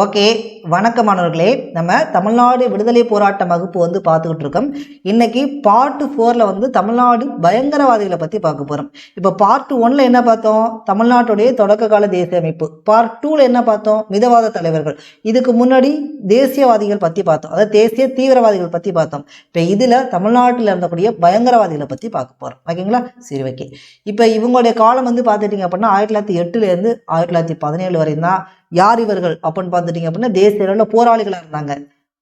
Okay, வணக்கம் மாணவர்களே. நம்ம தமிழ்நாடு விடுதலை போராட்ட வகுப்பு பார்த்துக்கிட்டு இருக்கோம். இன்னைக்கு பார்ட் 4ல் தமிழ்நாடு பயங்கரவாதிகளை பற்றி பார்க்க போகிறோம். இப்போ பார்ட் 1ல் என்ன பார்த்தோம்? தமிழ்நாட்டுடைய தொடக்க கால தேசிய அமைப்பு. பார்ட் 2ல் என்ன பார்த்தோம்? மிதவாத தலைவர்கள். இதுக்கு முன்னாடி தேசியவாதிகள் பற்றி பார்த்தோம், அதாவது தேசிய தீவிரவாதிகள் பற்றி பார்த்தோம். இப்போ இதில் தமிழ்நாட்டில் இருந்தக்கூடிய பயங்கரவாதிகளை பற்றி பார்க்க போகிறோம். ஓகேங்களா? சரி, ஓகே. இப்போ இவங்களுடைய காலம் பார்த்துட்டிங்க அப்படின்னா 1908லேருந்து 1917 வரையும் தான். யார் இவர்கள் அப்படின்னு பார்த்துட்டிங்க அப்படின்னா தேசிய அளவில் போராளிகளாக இருந்தாங்க,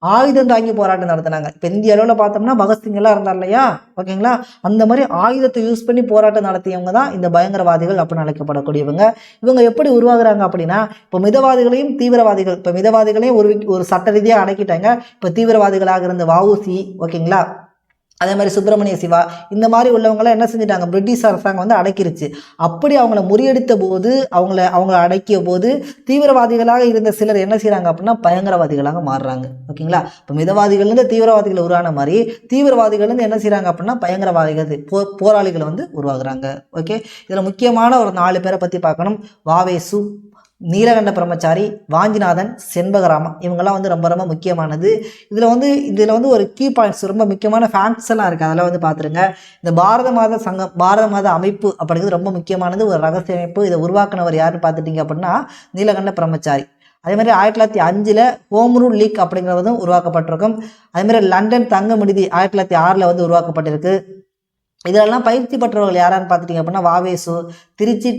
ஆயுதம் தாங்கி போராட்டம் நடத்தினாங்க. இப்போ இந்திய அளவில் பார்த்தோம்னா பகத்சிங் எல்லாம் இருந்தார் இல்லையா? ஓகேங்களா? அந்த மாதிரி ஆயுதத்தை யூஸ் பண்ணி போராட்டம் நடத்தியவங்க தான் இந்த பயங்கரவாதிகள் அப்படின்னு அழைக்கப்படக்கூடியவங்க. இவங்க எப்படி உருவாகுறாங்க அப்படின்னா, இப்போ மிதவாதிகளையும் தீவிரவாதிகள், இப்போ மிதவாதிகளையும் ஒரு சட்ட ரீதியாக அடக்கிட்டாங்க. இப்போ தீவிரவாதிகளாக இருந்த வஉசி, ஓகேங்களா, அதே மாதிரி சுப்பிரமணிய சிவா, இந்த மாதிரி உள்ளவங்களாம் என்ன செஞ்சிட்டாங்க? பிரிட்டிஷ் அரசாங்கம் அடக்கிருச்சு. அப்படி அவங்கள முறியடித்த போது, அவங்கள அடக்கிய போது தீவிரவாதிகளாக இருந்த சிலர் என்ன செய்யறாங்க அப்படின்னா பயங்கரவாதிகளாக மாறுறாங்க. ஓகேங்களா? இப்போ மிதவாதிகள்லேருந்து தீவிரவாதிகள் உருவான மாதிரி தீவிரவாதிகள்லேருந்து என்ன செய்யறாங்க அப்படின்னா பயங்கரவாதிகள் போராளிகள் உருவாகுறாங்க. ஓகே, இதில் முக்கியமான ஒரு 4 பேரை பற்றி பார்க்கணும். வாவேசு, நீலகண்ட பிரம்மச்சாரி, வாஞ்சிநாதன், செண்பகராமன், இவங்கெல்லாம் ரொம்ப ரொம்ப முக்கியமானது. இதில் ஒரு கீ பாயிண்ட்ஸ், ரொம்ப முக்கியமான ஃபேக்ட்ஸ் எல்லாம் இருக்குது. அதெல்லாம் பார்த்துருங்க. இந்த பாரத மாத சங்கம், பாரத மாத அமைப்பு அப்படிங்கிறது ரொம்ப முக்கியமானது, ஒரு ரகசிய அமைப்பு. இதை உருவாக்குனவர் யாருன்னு பார்த்துட்டிங்க அப்படின்னா நீலகண்ட பிரம்மச்சாரி. அதே மாதிரி 1905 ஹோம் ரூல் லீக் அப்படிங்கிறதும் உருவாக்கப்பட்டிருக்கும். அதே மாதிரி லண்டன் தங்க விடுதி 1906 உருவாக்கப்பட்டிருக்கு. இதெல்லாம் பயிற்சி பெற்றவர்கள் யாரான்னு பார்த்துட்டிங்க அப்படின்னா வாவேசு, Trichy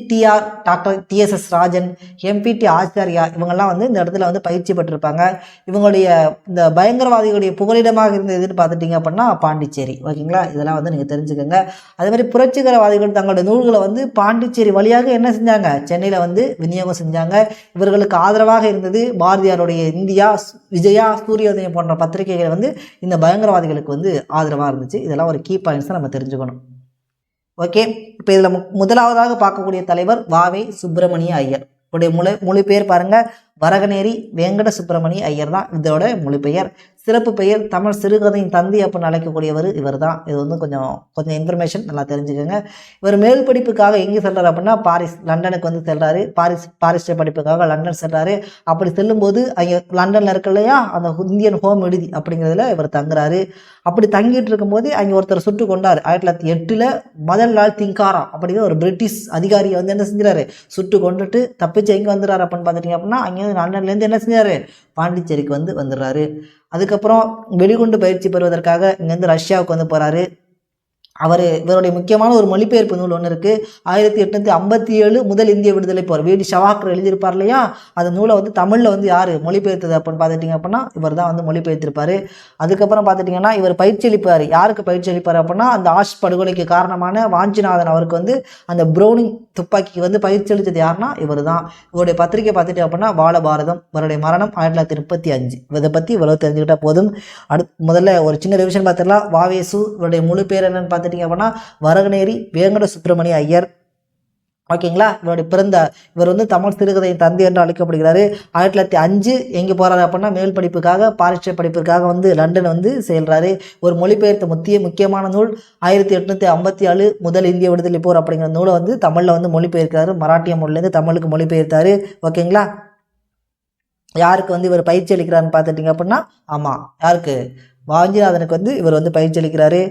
doctor TSS Rajan, MPT Acharya, இவங்கெல்லாம் இந்த இடத்துல பயிற்சி பெற்றிருப்பாங்க. இவங்களுடைய இந்த பயங்கரவாதிகளுடைய புகலிடமாக இருந்த எதுன்னு பார்த்துட்டிங்க அப்படின்னா பாண்டிச்சேரி. ஓகேங்களா? இதெல்லாம் நீங்கள் தெரிஞ்சுக்கோங்க. அதே மாதிரி புரட்சிகரவாதிகள் தங்களுடைய நூல்களை பாண்டிச்சேரி வழியாக என்ன செஞ்சாங்க? சென்னையில் விநியோகம் செஞ்சாங்க. இவர்களுக்கு ஆதரவாக இருந்தது பாரதியாருடைய இந்தியா, விஜயா, சூரியோதயம் போன்ற பத்திரிகைகள் இந்த பயங்கரவாதிகளுக்கு ஆதரவாக இருந்துச்சு. இதெல்லாம் ஒரு கீ பாயிண்ட்ஸை நம்ம தெரிஞ்சுக்கணும். ஓகே, இப்போ இதில் முதலாவதாக பார்க்கக்கூடிய தலைவர் வாவே சுப்பிரமணிய ஐயர். உடைய மொழிபெயர் பாருங்க, வரகநேரி வெங்கட சுப்பிரமணிய ஐயர் தான் இதோட மொழிபெயர். சிறப்பு பெயர் தமிழ் சிறுகதையின் தந்தி அப்படின்னு அழைக்கக்கூடியவர் இவர் தான். இது கொஞ்சம் இன்ஃபர்மேஷன் நல்லா தெரிஞ்சுக்கோங்க. இவர் மேல் படிப்புக்காக எங்கே செல்றாரு அப்படின்னா பாரிஸ், லண்டனுக்கு செல்றாரு. பாரிஸ் படிப்புக்காக லண்டன் செல்றாரு. அப்படி செல்லும்போது அங்கே லண்டனில் இருக்கு இல்லையா, அந்த இந்தியன் ஹோம் விடுதி அப்படிங்கிறதுல இவர் தங்குறாரு. அப்படி தங்கிட்டு இருக்கும்போது அங்கே ஒருத்தர் சுட்டு கொண்டார். 1908 மதன்லால் திங்காரா அப்படிங்கிற ஒரு பிரிட்டிஷ் அதிகாரியை என்ன செஞ்சாரு? சுட்டு கொண்டுட்டு தப்பிச்சு எங்கே வந்துடுறாரு அப்படின்னு பார்த்துட்டிங்க அப்படின்னா அங்கே லண்டன்லேருந்து என்ன செஞ்சாரு? பாண்டிச்சேரிக்கு வந்துடுறாரு. அதுக்கப்புறம் வெடிகுண்டு பயிற்சி பெறுவதற்காக இங்கேருந்து ரஷ்யாவுக்கு போகிறாரு. இவருடைய முக்கியமான ஒரு மொழிபெயர்ப்பு நூல் ஒன்று இருக்குது. 1857 முதல் இந்திய விடுதலை போர், வீடி ஷவாக்கர் எழுதியிருப்பார் இல்லையா, அந்த நூலை தமிழில் யார் மொழிபெயர்த்தது அப்படின்னு பார்த்துட்டிங்க அப்படின்னா இவர் தான் மொழிபெயர்த்திருப்பார். அதுக்கப்புறம் பார்த்துட்டிங்கன்னா இவர் பயிற்சி அளிப்பார். யாருக்கு பயிற்சி அளிப்பார் அப்படின்னா அந்த ஆஷ் படுகொலைக்கு காரணமான வாஞ்சிநாதன் அவருக்கு அந்த ப்ரௌனிங் துப்பாக்கிக்கு பயிற்சி அளித்தது யாருன்னா இவர் தான். இவருடைய பத்திரிகை பார்த்துட்டு அப்படின்னா பால பாரதம். இவருடைய மரணம் 1935. இதை பற்றி இவ்வளவு தெரிஞ்சுக்கிட்டா போதும். முதல்ல ஒரு சின்ன ரிவிஷன் பார்த்துக்கலாம். வாவேசு, இவருடைய முழு பேர் என்னன்னு பார்த்துட்டிங்க அப்படின்னா வரகநேரி வெங்கட சுப்பிரமணிய ஐயர். ஓகேங்களா? இவர் தமிழ் சிறுகதையின் தந்தை என்று அழைக்கப்படுகிறாரு. 1905 எங்கே போகிறாரு அப்படின்னா மேல் படிப்புக்காக, பாரிஸ்டர் படிப்புக்காக லண்டன் செல்றாரு. ஒரு மொழிபெயர்த்த முக்கியமான நூல் 1857 முதல் இந்திய விடுதலை போர் அப்படிங்கிற நூலை தமிழில் மொழிபெயர்க்கிறாரு. மராட்டிய மொழியிலேருந்து தமிழுக்கு மொழிபெயர்த்தாரு. ஓகேங்களா? யாருக்கு இவர் பயிற்சி அளிக்கிறாருன்னு பார்த்துட்டிங்க அப்படின்னா ஆமாம், யாருக்கு? வாஞ்சிநாதனுக்கு இவர் பயிற்சி அளிக்கிறாரு.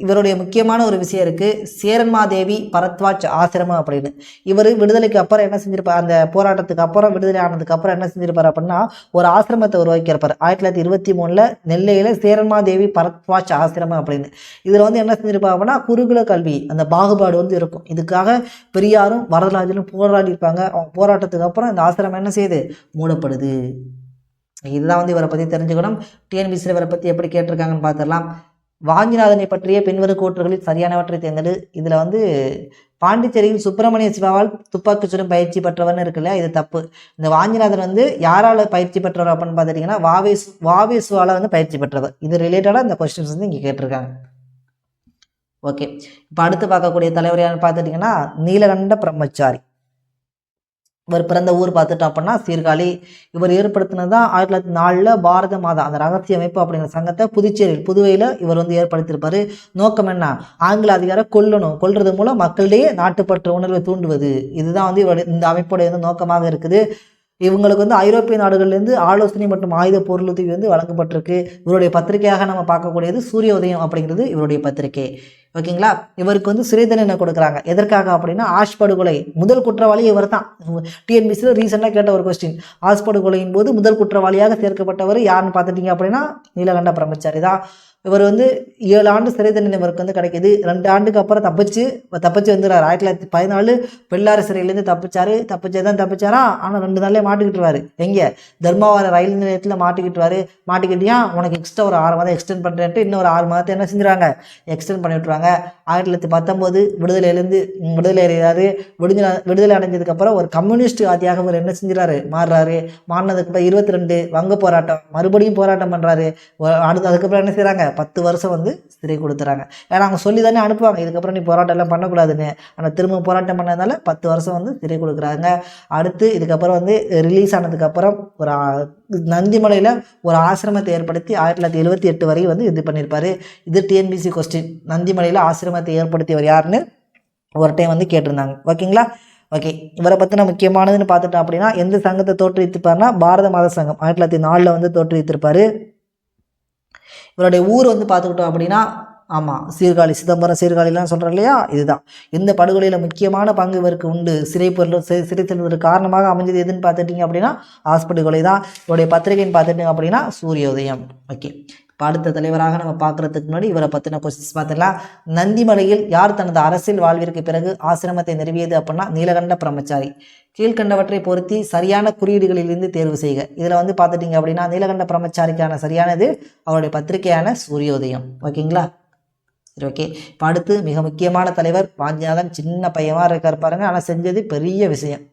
இவருடைய முக்கியமான ஒரு விஷயம் இருக்குது, சேரன்மாதேவி பரத்வாஜ் ஆசிரமம் அப்படின்னு. இவர் விடுதலைக்கு அப்புறம் என்ன செஞ்சிருப்பார்? அந்த போராட்டத்துக்கு அப்புறம், விடுதலை ஆனதுக்கு அப்புறம் என்ன செஞ்சிருப்பார் அப்படின்னா ஒரு ஆசிரமத்தை உருவாக்கியிருப்பார். 1923 நெல்லையில் சேரன்மாதேவி பரத்வாஜ் ஆசிரமம் அப்படின்னு. இதில் என்ன செஞ்சிருப்பார் அப்படின்னா குருகுல கல்வி, அந்த பாகுபாடு இருக்கும். இதுக்காக பெரியாரும் வரதராஜனும் போராடி இருப்பாங்க. அவங்க போராட்டத்துக்கு அப்புறம் இந்த ஆசிரமம் என்ன செய்யுது? மூடப்படுது. இதுதான் இவரை பற்றி தெரிஞ்சுக்கணும். TNPSC இவரை பற்றி எப்படி கேட்டிருக்காங்கன்னு பார்த்துடலாம். வாஞ்சிநாதனை பற்றிய பின்வரும் கூற்றுகளில் சரியானவற்றை தேர்ந்தெடு. இதில் பாண்டிச்சேரியில் சுப்பிரமணிய சிவாவால் துப்பாக்கி சுடும் பயிற்சி பெற்றவர்னு இருக்குல்ல, இது தப்பு. இந்த வாஞ்சிநாதன் யாரால் பயிற்சி பெற்றவர் அப்படின்னு பார்த்துட்டிங்கன்னா வாவேசுவால் பயிற்சி பெற்றவர். இது ரிலேட்டடாக இந்த கொஸ்டின்ஸ் இங்கே கேட்டிருக்காங்க. ஓகே, இப்போ அடுத்து பார்க்கக்கூடிய தலைவர் யாருன்னு பார்த்துட்டிங்கன்னா நீலகண்ட பிரம்மச்சாரி. இவர் பிறந்த ஊர் பார்த்துட்டோம் அப்படின்னா சீர்காழி. இவர் ஏற்படுத்தினது தான் 1904 பாரத மாதா, அந்த ரகசிய அமைப்பு அப்படிங்கிற சங்கத்தை புதுவையில் இவர் ஏற்படுத்தியிருப்பார். நோக்கம் என்ன? ஆங்கில அதிகார கொல்றது மூலம் மக்களிடையே நாட்டுப்பற்று உணர்வை தூண்டுவது. இதுதான் இவர் இந்த அமைப்புடைய நோக்கமாக இருக்குது. இவங்களுக்கு வந்து ஐரோப்பிய நாடுகள்லேருந்து ஆலோசனை மற்றும் ஆயுத பொருளுதவி வந்து வழங்கப்பட்டிருக்கு. இவருடைய பத்திரிகையாக நம்ம பார்க்கக்கூடியது சூரிய உதயம் அப்படிங்கிறது இவருடைய பத்திரிகை. ஓகேங்களா. இவருக்கு வந்து சிறை தண்டனை கொடுக்குறாங்க. எதற்காக அப்படின்னா ஆஷ் படுகொலை முதல் குற்றவாளி இவர் தான். டிஎன்பிசியில் ரீசெண்டாக கேட்ட ஒரு கொஸ்டின். ஆஷ் படுகொலையின் போது முதல் குற்றவாளியாக சேர்க்கப்பட்டவர் யாருன்னு பார்த்துட்டீங்க அப்படின்னா நீலகண்ட பிரம்மச்சாரி தான். இவர் வந்து 7 ஆண்டு சிறை தண்டனை இவருக்கு வந்து கிடைக்கிது. 2 ஆண்டுக்கு அப்புறம் தப்பிச்சு வந்துடுறாரு. 1914 பெல்லாறு சிறையிலேருந்து தப்பிச்சாரா. ஆனால் 2 நாள்லேயே மாட்டிக்கிட்டுருவாரு. எங்கே தர்மாவரம் ரயில் நிலையத்தில் மாட்டிக்கிட்டியா உனக்கு எக்ஸ்ட்ரா ஒரு 6 மாதம் எக்ஸ்டெண்ட் பண்ணுறேன்ட்டு இன்னும் ஒரு 6 மாதத்தை என்ன செஞ்சுருவாங்க எக்ஸ்டெண்ட் பண்ணி விட்டுருவாங்க. 1919 விடுதலை அடைகிறாரு. விடுதலை அடைஞ்சதுக்கப்புறம் ஒரு கம்யூனிஸ்ட் ஆதியாக இவர் என்ன செஞ்சுறாரு மாறினதுக்கப்புறம் 22 வங்க போராட்டம் மறுபடியும் போராட்டம் பண்ணுறாரு. அதுக்கப்புறம் என்ன செய்கிறாங்க 10 வருஷம் வந்து சிறை கொடுத்துறாங்க. ஏன்னா அவங்க சொல்லி தானே அனுப்புவாங்க இதுக்கப்புறம் நீ போராட்டம் எல்லாம் பண்ணக்கூடாதுன்னு. ஆனால் திரும்ப போராட்டம் பண்ணதுனால 10 வருஷம் வந்து சிறை கொடுக்குறாங்க. அடுத்து இதுக்கப்புறம் வந்து ரிலீஸ் ஆனதுக்கப்புறம் ஒரு நந்திமலையில் ஒரு ஆசிரமத்தை ஏற்படுத்தி 1978 வரை வந்து இது பண்ணியிருப்பார். இது டிஎன்பிசி கொஸ்டின். நந்திமலையில் ஆசிரமத்தை ஏற்படுத்தியவர் யாருன்னு ஒரு டைம் வந்து கேட்டிருந்தாங்க. ஓகேங்களா. ஓகே, இவரை பற்றின முக்கியமானதுன்னு பார்த்துட்டோம் அப்படின்னா எந்த சங்கத்தை தோற்றுவித்திருப்பாருன்னா பாரத மாத சங்கம் 1904 வந்து தோற்றுவித்திருப்பார். இவருடைய ஊர் வந்து பார்த்துக்கிட்டோம் அப்படின்னா ஆமாம் சீர்காழி, சிதம்பரம் சீர்காழிலாம் சொல்கிறோம் இல்லையா, இதுதான். இந்த படுகொலையில் முக்கியமான பங்கு இவருக்கு உண்டு. சிறை செல்வதற்கு காரணமாக அமைஞ்சது எதுன்னு பார்த்துட்டிங்க அப்படின்னா படுகொலை தான். இவருடைய பத்திரிகைன்னு பார்த்துட்டிங்க அப்படின்னா சூரியோதயம். ஓகே, இப்போ அடுத்த தலைவராக நம்ம பார்க்குறதுக்கு முன்னாடி இவரை பற்றின கொஸ்டின்ஸ் பார்த்துக்கலாம். நந்திமலையில் யார் தனது அரசியல் வாழ்விற்கு பிறகு ஆசிரமத்தை நிறுவியது அப்படின்னா நீலகண்ட பிரம்மச்சாரி. கீழ்கண்டவற்றை பொருத்தி சரியான குறியீடுகளிலிருந்து தேர்வு செய்க. இதில் வந்து பார்த்துட்டிங்க அப்படின்னா நீலகண்ட பிரம்மச்சாரிக்கான சரியானது அவருடைய பத்திரிகையான சூரியோதயம். ஓகேங்களா. சரி, ஓகே. இப்போ அடுத்து மிக முக்கியமான தலைவர் வாஞ்சிநாதன். சின்ன பையனாக இருக்கார் பாருங்க, ஆனால் செஞ்சது பெரிய விஷயம்.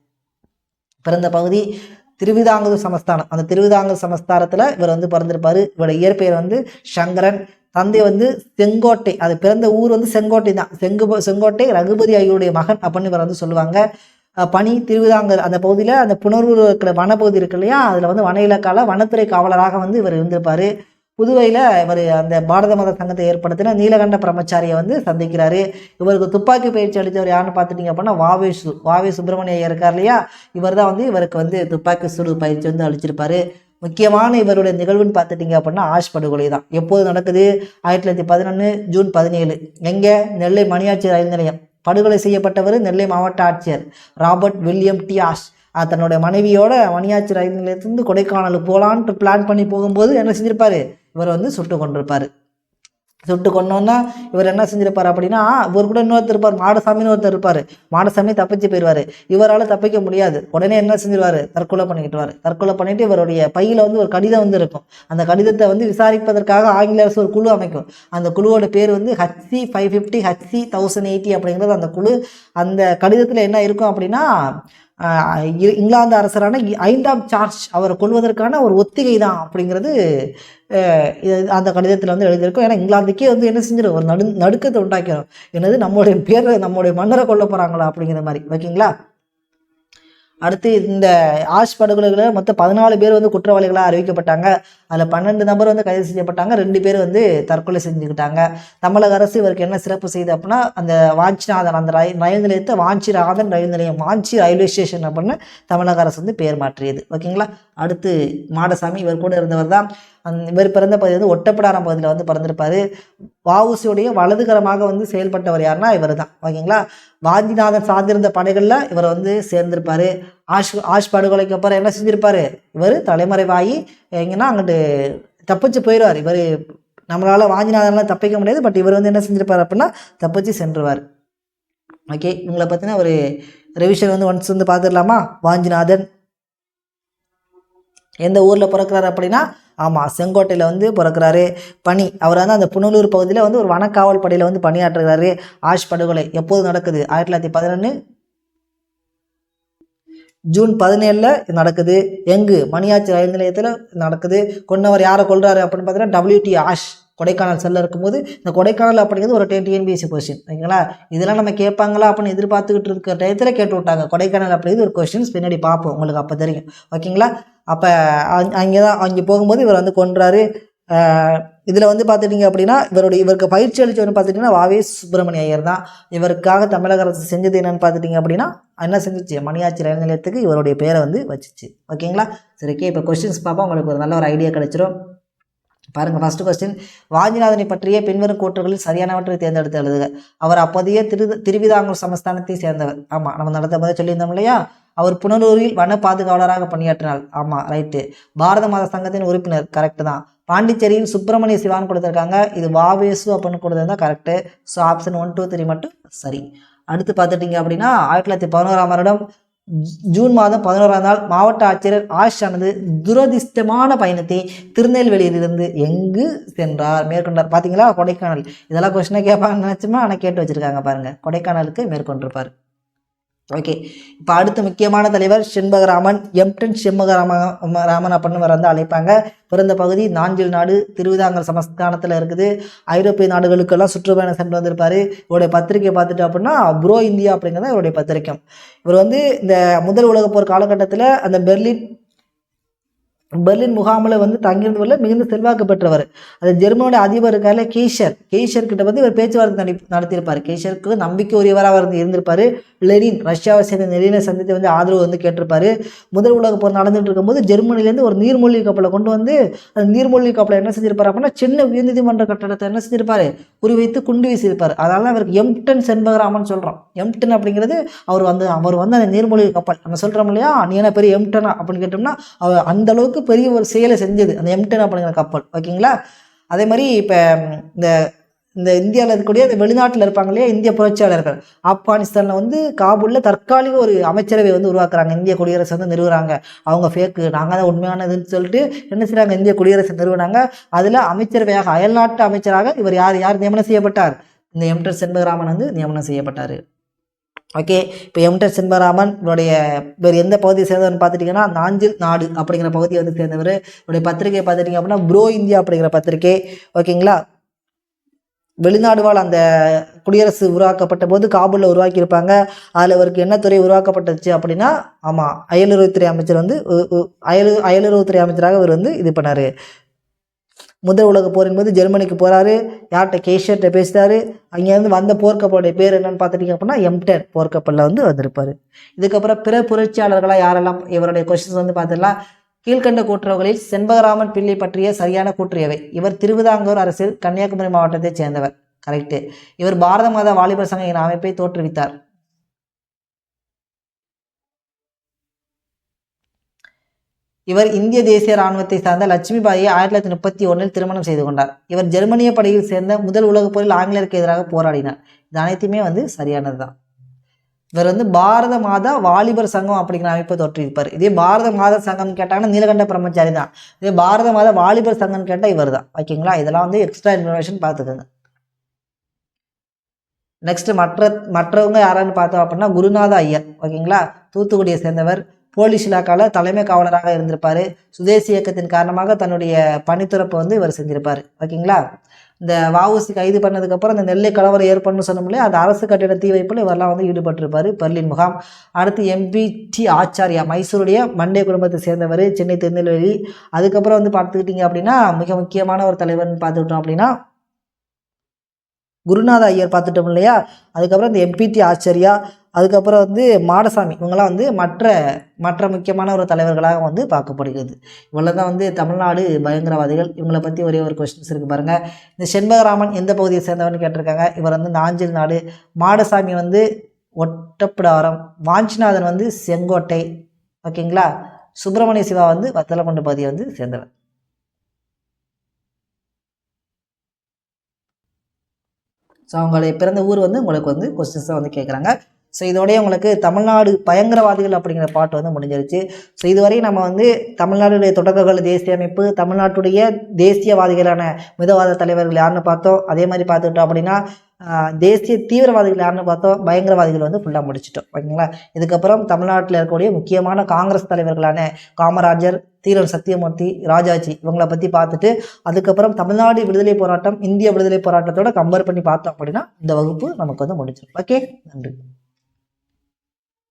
பிறந்த பகுதி திருவிதாங்கூர் சமஸ்தானம். அந்த திருவிதாங்கூர் சமஸ்தானத்தில் இவர் வந்து பிறந்திருப்பார். இவருடைய இயற்பெயர் வந்து சங்கரன். தந்தை வந்து செங்கோட்டை. அது பிறந்த ஊர் வந்து செங்கோட்டை தான். செங்கோட்டை ரகுபதி ஐயருடைய மகன் அப்படின்னு இவர் வந்து சொல்லுவாங்க. பணி திருவிதாங்கூர் அந்த பகுதியில் அந்த புனர்வூர் இருக்கிற வனப்பகுதி இருக்கு இல்லையா, அதில் வந்து வன இலக்கால வனத்துறை காவலராக வந்து இவர் இருந்திருப்பார். புதுவையில் இவர் அந்த பாரத மத சங்கத்தை ஏற்படுத்தின நீலகண்ட பிரம்மச்சாரியை வந்து சந்திக்கிறாரு. இவருக்கு துப்பாக்கி பயிற்சி அளித்தவர் யாருன்னு பார்த்துட்டிங்க அப்படின்னா வாவே சுப்பிரமணியம் இருக்கார் இல்லையா, இவர் தான் வந்து இவருக்கு வந்து துப்பாக்கி சுடு பயிற்சி வந்து அளிச்சிருப்பாரு. முக்கியமான இவருடைய நிகழ்வுன்னு பார்த்துட்டிங்க அப்படின்னா படுகொலை தான். எப்போது நடக்குது 1911 ஜூன் 17. எங்கே நெல்லை மணியாச்சி ரயில் நிலையம். படுகொலை செய்யப்பட்டவர் நெல்லை மாவட்ட ஆட்சியர் ராபர்ட் வில்லியம் டி ஆஷ். தன்னுடைய மனைவியோட மணியாச்சி ரயில் நிலையத்திலிருந்து கொடைக்கானலுக்கு போகலான்ட்டு பிளான் பண்ணி போகும்போது என்ன செஞ்சிருப்பாரு இவர் வந்து சுட்டு கொண்டிருப்பார். சுட்டு கொண்டோன்னா இவர் என்ன செஞ்சிருப்பார் அப்படின்னா இவர் கூட இன்னொருத்தர் இருப்பார், மாடசாமின்னு ஒருத்தர் இருப்பார். மாடசாமி தப்பிச்சு போயிடுவார். இவரால் தப்பிக்க முடியாது. உடனே என்ன செஞ்சிருவார் தற்கொலை பண்ணிட்டு இவருடைய பையில் வந்து ஒரு கடிதம் வந்து இருக்கும். அந்த கடிதத்தை வந்து விசாரிப்பதற்காக ஆங்கில அரசு ஒரு குழு அமைக்கும். அந்த குழுவோட பேர் வந்து HC 550 HC 1080 அப்படிங்கிறது அந்த குழு. அந்த கடிதத்தில் என்ன இருக்கும் அப்படின்னா இங்கிலாந்து அரசரான 5ஆம் சார்ஜ் அவரை கொள்வதற்கான ஒரு ஒத்திகை தான் அப்படிங்கிறது அந்த கடிதத்தில் வந்து எழுதியிருக்கும். ஏன்னா இங்கிலாந்துக்கே வந்து என்ன செஞ்சிடும் ஒரு நடுக்கத்தை உண்டாக்கிறோம். என்னது நம்மளுடைய மன்னரை கொல்ல போகிறாங்களா அப்படிங்கிற மாதிரி. ஓகேங்களா. அடுத்து இந்த படுகொலைகளை மொத்தம் 14 பேர் வந்து குற்றவாளிகளாக அறிவிக்கப்பட்டாங்க. அதில் 12 நபர் வந்து கைது செய்யப்பட்டாங்க. 2 பேர் வந்து தற்கொலை செஞ்சுக்கிட்டாங்க. தமிழக அரசு இவருக்கு என்ன சிறப்பு செய்யுது அப்படின்னா அந்த வாஞ்சிநாதன் அந்த ரயில் நிலையத்தை வாஞ்சிநாதன் ரயில் நிலையம் வாஞ்சி ரயில்வே ஸ்டேஷன் அப்படின்னு தமிழக அரசு வந்து பெயர் மாற்றியது. ஓகேங்களா. அடுத்து மாடசாமி இவர் கூட இருந்தவர் தான். இவர் பிறந்த பகுதி வந்து ஒட்டப்பிடாரம் பகுதியில் வந்து பிறந்திருப்பார். வஉசியுடைய வலதுகரமாக வந்து செயல்பட்டவர் யாருன்னா இவர் தான். ஓகேங்களா. வாஞ்சிநாதன் சார்ந்திருந்த படைகளில் இவர் வந்து சேர்ந்திருப்பார். படுகொலைக்கு அப்புறம் என்ன செஞ்சிருப்பார் இவர் தலைமறைவாகி எங்கன்னா அங்கிட்டு தப்பிச்சு போயிடுவார். இவர் நம்மளால் வாஞ்சிநாதன்லாம் தப்பிக்க முடியாது. பட் இவர் வந்து என்ன செஞ்சிருப்பார் அப்படின்னா தப்பிச்சு சென்றுவார். ஓகே, இவங்களை பற்றின ஒரு ரிவிஷன் வந்து ஒன்ஸ் வந்து பார்த்துடலாமா. வாஞ்சிநாதன் எந்த ஊரில் பிறக்கிறாரு அப்படின்னா செங்கோட்டையில் வந்து பிறக்கிறாரு. பணி அவர் வந்து அந்த புனலூர் பகுதியில் வந்து ஒரு வனக்காவல் படையில் வந்து பணியாற்றுகிறாரு. படுகொலை எப்போது நடக்குது 1911 ஜூன் 17 நடக்குது. எங்கு மணியாச்சி ரயில் நிலையத்தில் நடக்குது. கொன்னவர் யாரை கொள்றாரு அப்படின்னு பார்த்தீங்கன்னா WT ஆஷ். கொடைக்கானல் செல்ல இருக்கும்போது இந்த கொடைக்கானல் அப்படிங்கிறது ஒரு டிஎன்பிஎஸ்சி கொஸ்டின். ஓகேங்களா. இதெல்லாம் நம்ம கேட்பாங்களா அப்படின்னு எதிர்பார்த்துக்கிட்டு இருக்க டயத்தில் கேட்டு விட்டாங்க. கொடைக்கானல் அப்படிங்கிறது ஒரு கொஸ்டின்ஸ் பின்னாடி பார்ப்போம், உங்களுக்கு அப்போ தெரியும். ஓகேங்களா. அப்போ அங்கே போகும்போது இவர் வந்து கொன்றாரு. இதில் வந்து பார்த்துட்டிங்க அப்படின்னா இவருக்கு பயிற்சி அளித்தவர்னு பார்த்துட்டிங்கன்னா வாவே சுப்பிரமணிய ஐயர் தான். இவருக்காக தமிழக அரசு செஞ்சது என்னென்னு பார்த்துட்டிங்க அப்படின்னா என்ன செஞ்சிச்சு, மணியாச்சி ரயில் நிலையத்துக்கு இவருடைய பேரை வந்து வச்சிச்சு. ஓகேங்களா? சரி, ஓகே. இப்போ கொஸ்டின்ஸ் பார்ப்போம், உங்களுக்கு ஒரு நல்ல ஒரு ஐடியா கிடைச்சிரும். பாருங்கள், ஃபர்ஸ்ட் கொஸ்டின், வாஞ்சிநாதனை பற்றிய பின்வரும் கூற்றுகளில் சரியானவற்றை தேர்ந்தெடுத்து எழுதுக. அவர் அப்போதைய திருவிதாங்கூர் சமஸ்தானத்தை சேர்ந்தவர். ஆமாம், நம்ம நடத்த போதே சொல்லியிருந்தோம் இல்லையா? அவர் புனலூரில் வன பாதுகாவலராக பணியாற்றினார். ஆமாம், ரைட்டு. பாரத மாதா சங்கத்தின் உறுப்பினர். கரெக்டு தான். பாண்டிச்சேரியில் சுப்பிரமணிய சிவான் கொடுத்துருக்காங்க. இது வாவேசு அப்படின்னு கொடுத்துருந்தா கரெக்டு. ஸோ ஆப்ஷன் 1, 2, 3 மட்டும் சரி. அடுத்து பார்த்துட்டிங்க அப்படின்னா 1911ஆம் வருடம் ஜூன் மாதம் 11ஆம் நாள் மாவட்ட ஆட்சியர் ஆனது துரதிர்ஷ்டமான பயணத்தை திருநெல்வேலியிலிருந்து எங்கு சென்றார் மேற்கொண்டார். பார்த்தீங்களா? கொடைக்கானல். இதெல்லாம் கொஸ்டினை கேட்பாங்கன்னு நினச்சுமா, ஆனால் கேட்டு வச்சுருக்காங்க பாருங்கள். கொடைக்கானலுக்கு மேற்கொண்டிருப்பார். ஓகே. இப்போ அடுத்த முக்கியமான தலைவர் செண்பகராமன். எம்டன் செண்பகராமன் அப்படின்னு வந்து அழைப்பாங்க. பிறந்த பகுதி நாஞ்சில் நாடு, திருவிதாங்கூர் சமஸ்தானத்தில் இருக்குது. ஐரோப்பிய நாடுகளுக்கெல்லாம் சுற்றுப்பயணம் சென்று வந்திருப்பார். இவருடைய பத்திரிகை பார்த்துட்டு அப்படின்னா ப்ரோ இந்தியா அப்படிங்கிறத இவருடைய பத்திரிக்கை. இவர் வந்து இந்த முதல் உலகப் போர் காலகட்டத்தில் அந்த பெர்லின் முகாமில் வந்து தங்கியிருந்தவரில் மிகுந்த செல்வாக்கு பெற்றவர். அது ஜெர்மனியோட அதிபர் இருக்கார்ல கெய்சர் கிட்ட வந்து இவர் பேச்சுவார்த்தை நடத்தியிருப்பார். கெய்சருக்கு நம்பிக்கை உரியவராக இருந்திருப்பார். லெனின், ரஷ்யாவை சேர்ந்த லெனினை சந்தித்து வந்து ஆதரவு வந்து கேட்டிருப்பாரு. முதல் உலக போர் நடந்துட்டு இருக்கும்போது ஜெர்மனிலேருந்து ஒரு நீர்மூழ்கி கப்பலை கொண்டு வந்து அந்த நீர்மூழ்கி கப்பலை என்ன செஞ்சிருப்பாரு அப்படின்னா சென்னை உயர்நீதிமன்ற கட்டடத்தை என்ன செஞ்சிருப்பாரு, குறிவைத்து குண்டு வீசியிருப்பார். அதனால அவருக்கு எம்டன் செண்பகராமன் சொல்கிறோம். எம்டன் அப்படிங்கிறது அவர் வந்து அந்த நீர்மூழ்கி கப்பல் நம்ம சொல்கிறோம் இல்லையா, நீ என்ன பெரிய எம்டனா அப்படின்னு கேட்டோம்னா அவர் அந்த அளவுக்கு பெரிய ஒரு செயலை செஞ்சது அந்த எம்டன் அப்படிங்கிற கப்பல். ஓகேங்களா? அதே மாதிரி இப்போ இந்த இந்தியாவில் இருக்கக்கூடிய வெளிநாட்டில் இருப்பாங்க இல்லையா இந்திய புரட்சியாளர்கள், ஆப்கானிஸ்தானில் வந்து காபூலில் தற்காலிக ஒரு அமைச்சரவை வந்து உருவாக்குறாங்க. இந்திய குடியரசு வந்து நிறுவுறாங்க. அவங்க ஃபேக்கு, நாங்கள் தான் உண்மையானதுன்னு சொல்லிட்டு என்ன செய்கிறாங்க, இந்திய குடியரசு நிறுவனாங்க. அதில் அமைச்சரவையாக அயல்நாட்டு அமைச்சராக இவர் யார் நியமனம் செய்யப்பட்டார், இந்த எம்டன் செண்பகராமன் வந்து நியமனம் செய்யப்பட்டார். ஓகே. இப்போ எம்டன் செண்பகராமன் இவர் எந்த பகுதியை சேர்ந்தவர்னு பார்த்துட்டிங்கன்னா நாஞ்சில் நாடு அப்படிங்கிற பகுதியை வந்து சேர்ந்தவர். இவருடைய பத்திரிகை பார்த்துட்டிங்க அப்படின்னா ப்ரோ இந்தியா அப்படிங்கிற பத்திரிகை. ஓகேங்களா? வெளிநாடு வாழ் அந்த குடியரசு உருவாக்கப்பட்ட போது காபூலில் உருவாக்கியிருப்பாங்க. அதில் இவருக்கு என்ன துறை உருவாக்கப்பட்டுச்சு அப்படின்னா ஆமாம் அயலுறவுத்துறை அமைச்சர் வந்து அயலுறவுத்துறை அமைச்சராக இவர் வந்து இது பண்ணார். முதல் உலக போரின் போது ஜெர்மனிக்கு போகிறாரு. யார்கிட்ட, கெய்சர்கிட்ட பேசுகிறாரு. அங்கேருந்து வந்த போர்க்கப்பலுடைய பேர் என்னன்னு பார்த்துட்டிங்க அப்படின்னா எம்டன் போர்க்கப்பலில் வந்து வந்திருப்பார். இதுக்கப்புறம் பிற புரட்சியாளர்களாக யாரெல்லாம் இவருடைய கொஸ்டின்ஸ் வந்து பார்த்துடலாம். கீழ்கண்ட கூற்றுகளில் செண்பகராமன் பிள்ளை பற்றிய சரியான கூற்றியவை. இவர் திருவிதாங்கூர் அரசில் கன்னியாகுமரி மாவட்டத்தைச் சேர்ந்தவர். கரெக்டு. இவர் பாரத மாதா வாலிபர் சங்க என்ற அமைப்பை தோற்றுவித்தார். இவர் இந்திய தேசிய இராணுவத்தை சார்ந்த லட்சுமிபாயை 1931 திருமணம் செய்து கொண்டார். இவர் ஜெர்மனிய படையில் சேர்ந்த முதல் உலகப் போரில் ஆங்கிலேயருக்கு எதிராக போராடினார். இது அனைத்துமே வந்து சரியானது தான். இவர் வந்து பாரத மாதா வாலிபர் சங்கம் அப்படிங்கிற அமைப்பை தோற்றுவிப்பார். இதே பாரத மாதா சங்கம் கேட்டாங்கன்னா நீலகண்ட பிரம்மச்சாரி தான். இதே பாரத மாதா வாலிபர் சங்கம் கேட்டால் இவர் தான். ஓகேங்களா? இதெல்லாம் வந்து எக்ஸ்ட்ரா இன்ஃபர்மேஷன் பார்த்துக்கோங்க. நெக்ஸ்ட் மற்றவங்க யாரான்னு பார்த்தோம் அப்படின்னா குருநாத ஐயர். ஓகேங்களா? தூத்துக்குடியை சேர்ந்தவர். போலீஸ் இலாக்காவில் தலைமை காவலராக இருந்திருப்பார். சுதேசி இயக்கத்தின் காரணமாக தன்னுடைய பணித்துறப்பை வந்து இவர் செஞ்சிருப்பார். ஓகேங்களா? இந்த வஉசி கைது பண்ணதுக்கப்புறம் இந்த நெல்லை கலவரம் ஏற்படணும்னு சொன்னோம்லே அந்த அரசு கட்டிட தீ வைப்பில் இவரெல்லாம் வந்து ஈடுபட்டிருப்பார். பெர்லின் முகாம். அடுத்து எம்பிடி ஆச்சாரியா, மைசூருடைய மண்டே குடும்பத்தை சேர்ந்தவர், சென்னை திருநெல்வேலி. அதுக்கப்புறம் வந்து பார்த்துக்கிட்டிங்க அப்படின்னா மிக முக்கியமான ஒரு தலைவர்னு பார்த்துக்கிட்டோம் அப்படின்னா குருநாத ஐயர் பார்த்துட்டோம் இல்லையா. அதுக்கப்புறம் இந்த எம்பிடி ஆச்சாரியா, அதுக்கப்புறம் வந்து மாடசாமி, இவங்கெல்லாம் வந்து மற்ற முக்கியமான ஒரு தலைவர்களாக வந்து பார்க்கப்படுகிறது. இவ்வளோ தான் வந்து தமிழ்நாடு பயங்கரவாதிகள். இவங்களை பற்றி ஒரே ஒரு கொஸ்டின்ஸ் இருக்குது பாருங்கள். இந்த செண்பகராமன் எந்த பகுதியை சேர்ந்தவர்னு கேட்டிருக்காங்க. இவர் வந்து நாஞ்சில் நாடு. மாடசாமி வந்து ஒட்டப்பிடாரம். வாஞ்சிநாதன் வந்து செங்கோட்டை. ஓகேங்களா? சுப்பிரமணிய சிவா வந்து வத்தலக்குண்டு பகுதியை வந்து சேர்ந்தவர். ஸோ அவங்களுடைய பிறந்த ஊர் வந்து உங்களுக்கு வந்து கொஸ்டின்ஸாக வந்து கேட்குறாங்க. ஸோ இதோடய உங்களுக்கு தமிழ்நாடு பயங்கரவாதிகள் அப்படிங்கிற பாட்டு வந்து முடிஞ்சிருச்சு. ஸோ இதுவரை நம்ம வந்து தமிழ்நாடுடைய தொடக்கங்கள் தேசிய அமைப்பு, தமிழ்நாட்டுடைய தேசியவாதிகளான மிதவாத தலைவர்கள் யாருன்னு பார்த்தோம். அதே மாதிரி பார்த்துக்கிட்டோம் அப்படின்னா தேசிய தீவிரவாதிகள் யாருன்னு பார்த்தோம். பயங்கரவாதிகள் வந்து ஃபுல்லாக முடிச்சிட்டோம். ஓகேங்களா? இதுக்கப்புறம் தமிழ்நாட்டில் இருக்கக்கூடிய முக்கியமான காங்கிரஸ் தலைவர்களான காமராஜர், தீரன் சத்தியமூர்த்தி, ராஜாஜி இவங்களை பற்றி பார்த்துட்டு அதுக்கப்புறம் தமிழ்நாடு விடுதலை போராட்டம், இந்திய விடுதலை போராட்டத்தோட கம்பேர் பண்ணி பார்த்தோம் அப்படின்னா இந்த வகுப்பு நமக்கு வந்து முடிச்சிடும். ஓகே, நன்றி.